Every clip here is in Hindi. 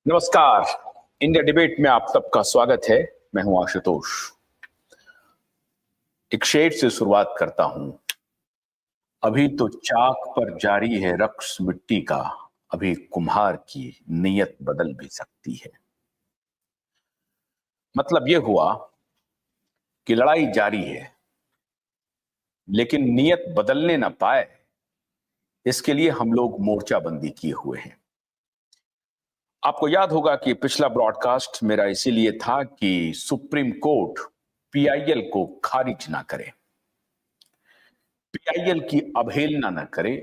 नमस्कार। इंडिया डिबेट में आप सबका स्वागत है। मैं हूं आशुतोष। एक शेर से शुरुआत करता हूं। अभी तो चाक पर जारी है रक्स मिट्टी का, अभी कुम्हार की नीयत बदल भी सकती है। मतलब यह हुआ कि लड़ाई जारी है, लेकिन नीयत बदलने ना पाए, इसके लिए हम लोग मोर्चाबंदी किए हुए हैं। आपको याद होगा कि पिछला ब्रॉडकास्ट मेरा इसीलिए था कि सुप्रीम कोर्ट पीआईएल को खारिज ना करे, पीआईएल की अवहेलना न करे,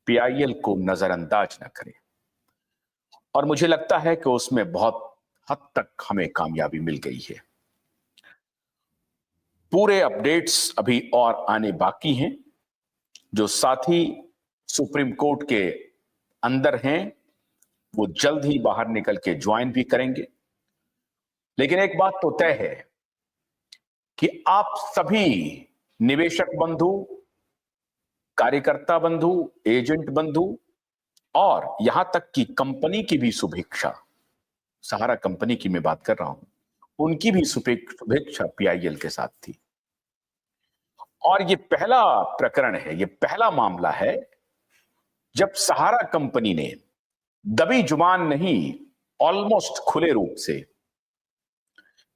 पीआईएल को नजरअंदाज न करे। और मुझे लगता है कि उसमें बहुत हद तक हमें कामयाबी मिल गई है। पूरे अपडेट्स अभी और आने बाकी हैं। जो साथी सुप्रीम कोर्ट के अंदर हैं वो जल्द ही बाहर निकल के ज्वाइन भी करेंगे। लेकिन एक बात तो तय है कि आप सभी निवेशक बंधु, कार्यकर्ता बंधु, एजेंट बंधु और यहां तक कि कंपनी की भी शुभेच्छा, सहारा कंपनी की मैं बात कर रहा हूं, उनकी भी शुभेच्छा पीआईएल के साथ थी। और ये पहला प्रकरण है, ये पहला मामला है जब सहारा कंपनी ने दबी जुबान नहीं, ऑलमोस्ट खुले रूप से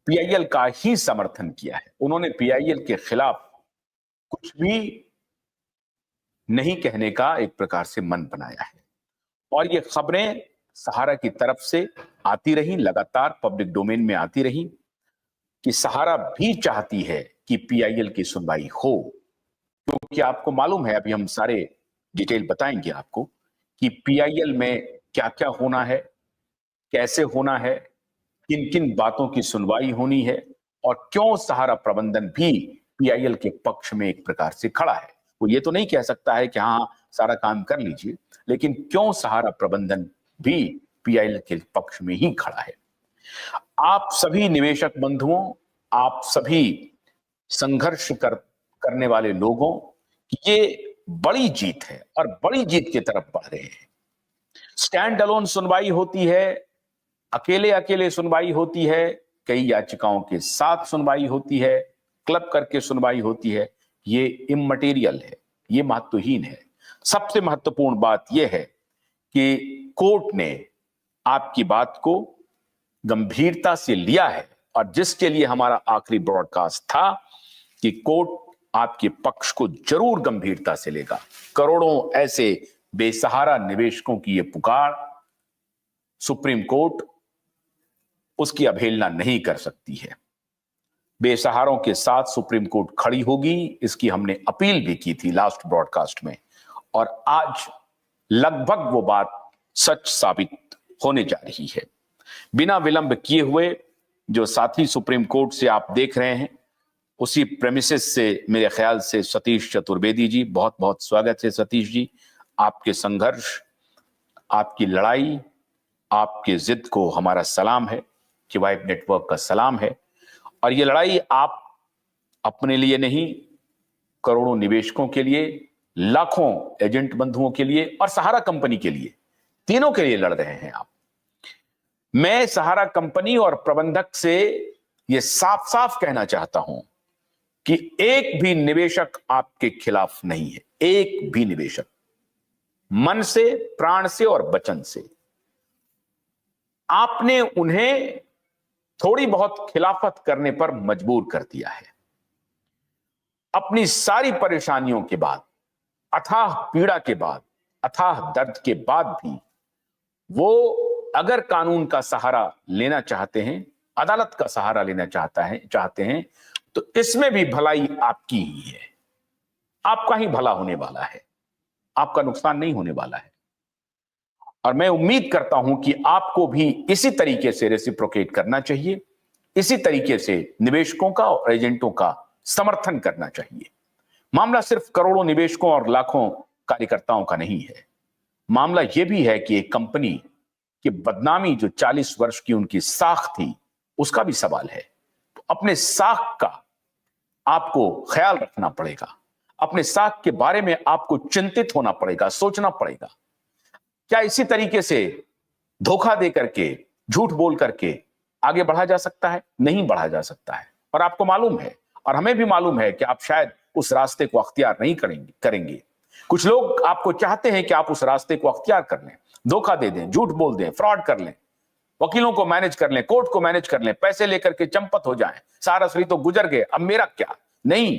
पीआईएल का ही समर्थन किया है। उन्होंने पीआईएल के खिलाफ कुछ भी नहीं कहने का एक प्रकार से मन बनाया है। और ये खबरें सहारा की तरफ से आती रही, लगातार पब्लिक डोमेन में आती रही कि सहारा भी चाहती है कि पीआईएल की सुनवाई हो। क्योंकि आपको मालूम है, अभी हम सारे डिटेल बताएंगे आपको कि पीआईएल में क्या क्या होना है, कैसे होना है, किन किन बातों की सुनवाई होनी है और क्यों सहारा प्रबंधन भी पीआईएल के पक्ष में एक प्रकार से खड़ा है। वो ये तो नहीं कह सकता है कि हाँ सारा काम कर लीजिए, लेकिन क्यों सहारा प्रबंधन भी पीआईएल के पक्ष में ही खड़ा है। आप सभी निवेशक बंधुओं, आप सभी संघर्ष करने वाले लोगों की ये बड़ी जीत है और बड़ी जीत की तरफ बढ़ रहे हैं। स्टैंड अलोन सुनवाई होती है, अकेले अकेले सुनवाई होती है, कई याचिकाओं के साथ सुनवाई होती है, क्लब करके सुनवाई होती है। ये इममटेरियल है, ये महत्वहीन है। सबसे महत्वपूर्ण बात यह है कि कोर्ट ने आपकी बात को गंभीरता से लिया है और जिसके लिए हमारा आखिरी ब्रॉडकास्ट था कि कोर्ट आपके पक्ष को जरूर गंभीरता से लेगा। करोड़ों ऐसे बेसहारा निवेशकों की यह पुकार, सुप्रीम कोर्ट उसकी अवहेलना नहीं कर सकती है। बेसहारों के साथ सुप्रीम कोर्ट खड़ी होगी, इसकी हमने अपील भी की थी लास्ट ब्रॉडकास्ट में, और आज लगभग वो बात सच साबित होने जा रही है। बिना विलंब किए हुए जो साथी सुप्रीम कोर्ट से आप देख रहे हैं, उसी प्रेमिसेस से मेरे ख्याल से सतीश चतुर्वेदी जी, बहुत बहुत स्वागत है सतीश जी। आपके संघर्ष, आपकी लड़ाई, आपके जिद को हमारा सलाम है, किवाइब नेटवर्क का सलाम है। और ये लड़ाई आप अपने लिए नहीं, करोड़ों निवेशकों के लिए, लाखों एजेंट बंधुओं के लिए और सहारा कंपनी के लिए, तीनों के लिए लड़ रहे हैं आप। मैं सहारा कंपनी और प्रबंधक से यह साफ साफ कहना चाहता हूं कि एक भी निवेशक आपके खिलाफ नहीं है। एक भी निवेशक, मन से, प्राण से और वचन से। आपने उन्हें थोड़ी बहुत खिलाफत करने पर मजबूर कर दिया है। अपनी सारी परेशानियों के बाद, अथाह पीड़ा के बाद, अथाह दर्द के बाद भी वो अगर कानून का सहारा लेना चाहते हैं, अदालत का सहारा लेना चाहते हैं, तो इसमें भी भलाई आपकी ही है। आपका ही भला होने वाला है, आपका नुकसान नहीं होने वाला है। और मैं उम्मीद करता हूं कि आपको भी इसी तरीके से रेसिप्रोकेट करना चाहिए, इसी तरीके से निवेशकों का और एजेंटों का समर्थन करना चाहिए। मामला सिर्फ करोड़ों निवेशकों और लाखों कार्यकर्ताओं का नहीं है। मामला यह भी है कि एक कंपनी की बदनामी, जो 40 वर्ष की उनकी साख थी, उसका भी सवाल है। तो अपने साख का आपको ख्याल रखना पड़ेगा, अपने साख के बारे में आपको चिंतित होना पड़ेगा, सोचना पड़ेगा। क्या इसी तरीके से धोखा दे करके, झूठ बोल करके आगे बढ़ा जा सकता है? नहीं बढ़ा जा सकता है। और आपको मालूम है और हमें भी मालूम है कि आप शायद उस रास्ते को अख्तियार नहीं करेंगे। कुछ लोग आपको चाहते हैं कि आप उस रास्ते को अख्तियार कर लें, धोखा दे दें, झूठ बोल दें, फ्रॉड कर लें, वकीलों को मैनेज कर लें, कोर्ट को मैनेज कर लें, पैसे लेकर के चंपत हो जाएं, सारा श्री तो गुजर गए, अब मेरा क्या? नहीं,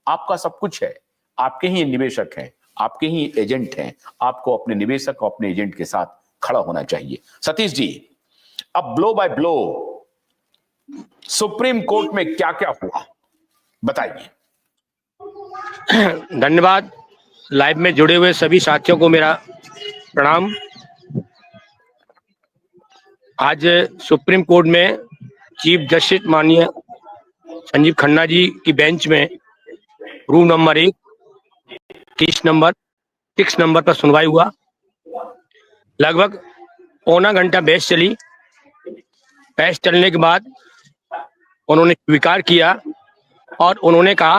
आपका सब कुछ है, आपके ही निवेशक हैं, आपके ही एजेंट हैं। आपको अपने निवेशक और अपने एजेंट के साथ खड़ा होना चाहिए। सतीश जी, अब blow by blow Supreme Court में क्या क्या हुआ बताइए। धन्यवाद। लाइव में जुड़े हुए सभी साथियों को मेरा प्रणाम। आज सुप्रीम कोर्ट में चीफ जस्टिस माननीय संजीव खन्ना जी की बेंच में room number 1 case number 6 number पर सुनवाई हुआ। लगभग पौना घंटा बहस चली। बहस चलने के बाद उन्होंने स्वीकार किया और उन्होंने कहा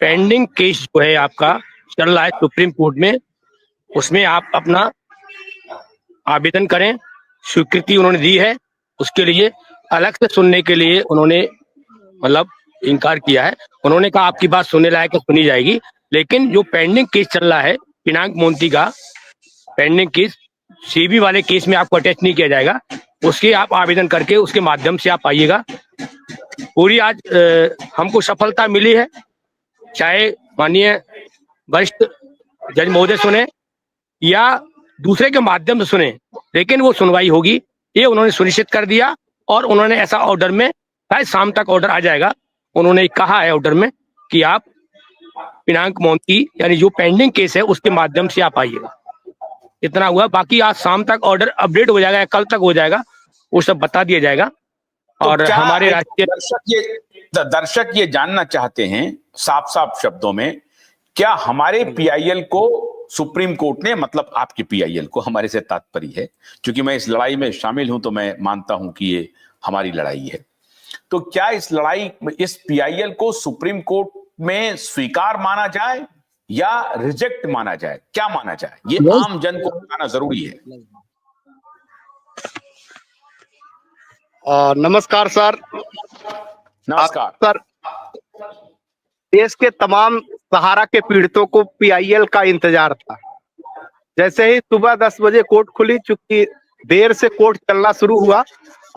पेंडिंग केस जो है आपका चल रहा है सुप्रीम कोर्ट में, उसमें आप अपना आवेदन करें। स्वीकृति उन्होंने दी है, उसके लिए अलग से सुनने के लिए उन्होंने मतलब इनकार किया है। उन्होंने कहा आपकी बात सुनने लायक है, सुनी जाएगी, लेकिन जो पेंडिंग केस चल रहा है पिनाक मोन्ती का पेंडिंग केस, सीबी वाले केस में आपको अटैच नहीं किया जाएगा, उसके आप आवेदन करके उसके माध्यम से आप आइएगा। पूरी आज हमको सफलता मिली है, चाहे माननीय वरिष्ठ जज महोदय सुने या दूसरे के माध्यम से सुने, लेकिन वो सुनवाई होगी, ये उन्होंने सुनिश्चित कर दिया। और उन्होंने ऐसा ऑर्डर में शायद शाम तक ऑर्डर आ जाएगा। उन्होंने कहा है ऑर्डर में कि आप पिनाक मोन्ती यानी जो पेंडिंग केस है उसके माध्यम से आप आइएगा। इतना हुआ, बाकी आज शाम तक ऑर्डर अपडेट हो जाएगा या कल तक हो जाएगा, वो सब बता दिया जाएगा। तो और हमारे राष्ट्रीय दर्शक ये जानना चाहते हैं साफ साफ शब्दों में, क्या हमारे पीआईएल को सुप्रीम कोर्ट ने, मतलब आपके पीआईएल को, हमारे से तात्पर्य है, क्योंकि मैं इस लड़ाई में शामिल हूं तो मैं मानता हूं कि ये हमारी लड़ाई है, तो क्या इस लड़ाई, इस पीआईएल को सुप्रीम कोर्ट में स्वीकार माना जाए या रिजेक्ट माना जाए? क्या माना जाए? ये आम जन को बताना जरूरी है। नमस्कार सर। नमस्कार सर, देश के तमाम सहारा के पीड़ितों को पीआईएल का इंतजार था। जैसे ही सुबह 10 बजे कोर्ट खुली, चूंकि देर से कोर्ट चलना शुरू हुआ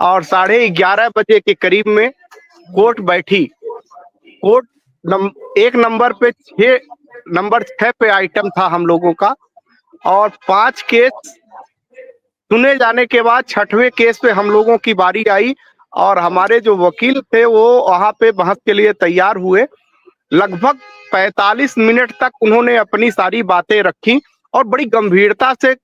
और 11:30 बजे के करीब में कोर्ट बैठी। कोर्ट एक नंबर पे 6 पे आइटम था हम लोगों का, और 5 केस सुने जाने के बाद 6वें केस पे हम लोगों की बारी आई और हमारे जो वकील थे वो वहां पे बहस के लिए तैयार हुए। लगभग 45 मिनट तक उन्होंने अपनी सारी बातें रखी और बड़ी गंभीरता से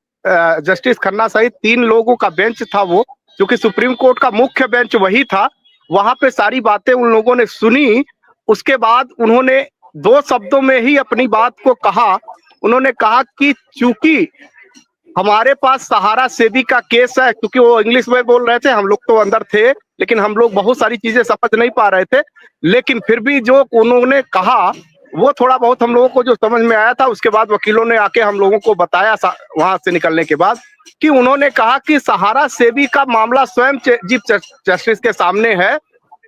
जस्टिस खन्ना सहित 3 लोगों का बेंच था वो, क्योंकि सुप्रीम कोर्ट का मुख्य बेंच वही था। वहां पे सारी बातें उन लोगों ने सुनी। उसके बाद उन्होंने 2 शब्दों में ही अपनी बात को कहा। उन्होंने कहा कि चूंकि हमारे पास सहारा सेबी का केस है, क्योंकि वो इंग्लिश में बोल रहे थे, हम लोग तो अंदर थे, लेकिन हम लोग बहुत सारी चीजें समझ नहीं पा रहे थे, लेकिन फिर भी जो उन्होंने कहा वो थोड़ा बहुत हम लोगों को जो समझ में आया था। उसके बाद वकीलों ने आके हम लोगों को बताया वहां से निकलने के बाद, कि उन्होंने कहा कि सहारा सेबी का मामला स्वयं चीफ जस्टिस के सामने है।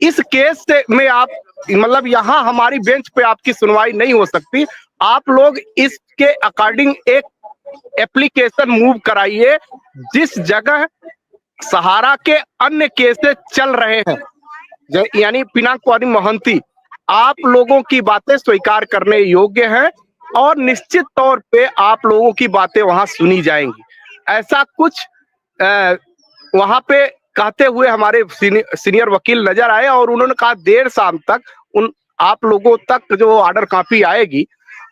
इस केस से में आप, मतलब यहाँ हमारी बेंच पे आपकी सुनवाई नहीं हो सकती। आप लोग इसके अकॉर्डिंग एक एप्लीकेशन मूव कराइए जिस जगह सहारा के अन्य केसेस चल रहे हैं, यानी पिनाक मोहंती। आप लोगों की बातें स्वीकार करने योग्य हैं और निश्चित तौर पे आप लोगों की बातें वहां सुनी जाएंगी। ऐसा कुछ वहां पे कहते हुए हमारे सीनियर वकील नजर आए और उन्होंने कहा देर शाम तक आप लोगों तक जो ऑर्डर कॉपी आएगी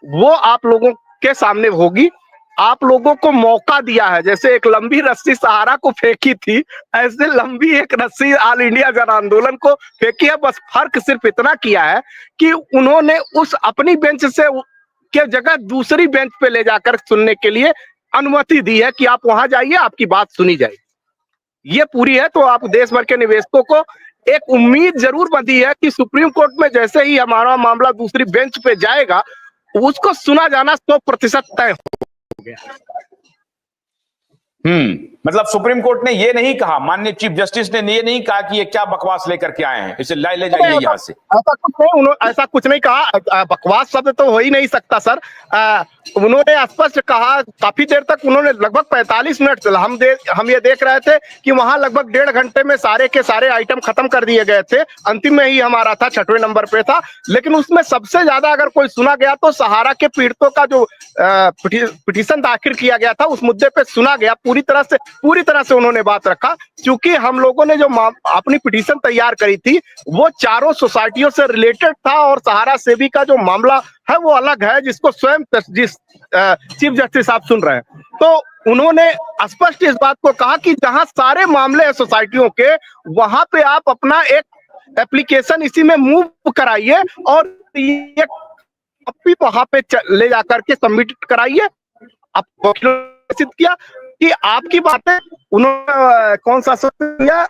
वो आप लोगों के सामने होगी। आप लोगों को मौका दिया है, जैसे एक लंबी रस्सी सहारा को फेंकी थी, ऐसे लंबी एक रस्सी ऑल इंडिया जन आंदोलन को फेंकी है। बस फर्क सिर्फ इतना किया है कि उन्होंने उस अपनी बेंच से के जगह दूसरी बेंच पे ले जाकर सुनने के लिए अनुमति दी है कि आप वहां जाइए, आपकी बात सुनी जाएगी। ये पूरी है। तो आप देश भर के निवेशकों को एक उम्मीद जरूर बंधी है कि सुप्रीम कोर्ट में जैसे ही हमारा मामला दूसरी बेंच पे जाएगा, उसको सुना जाना 100% तय हो गया। मतलब सुप्रीम कोर्ट ने ये नहीं कहा, माननीय चीफ जस्टिस ने ये नहीं कहा कि ये क्या बकवास लेकर के आए हैं, इसे ले जाइए यहाँ से। ऐसा कुछ नहीं कहा, बकवास शब्द तो हो ही नहीं सकता सर। उन्होंने स्पष्ट कहा, काफी देर तक उन्होंने, लगभग 45 मिनट चला, हम ये देख रहे थे कि वहां लगभग 1.5 घंटे में सारे के सारे आइटम खत्म कर दिए गए थे। अंतिम में ही हमारा था, 6वें नंबर पे था, लेकिन उसमें सबसे ज्यादा अगर कोई सुना गया तो सहारा के पीड़ितों का जो पिटीशन दाखिल किया गया था उस मुद्दे पे सुना गया। पूरी तरह से उन्होंने बात रखा, क्योंकि हम लोगों ने जो अपनी पिटीशन तैयार करी थी वो चारों सोसाइटियों से रिलेटेड था, और सहारा सेवी का जो मामला है वो अलग है, जिसको स्वयं चीफ जस्टिस साहब सुन रहे हैं। तो उन्होंने स्पष्ट इस बात को कहा कि जहां सारे मामले हैं सोसाइटियों के, वहां पे आप अपना एक एप्लीकेशन इसी में मूव कराइए और ये कॉपी वहां पे ले जाकर के सबमिट कराइए। आप घोषित किया कि आपकी बातें, उन्होंने कौन सा किया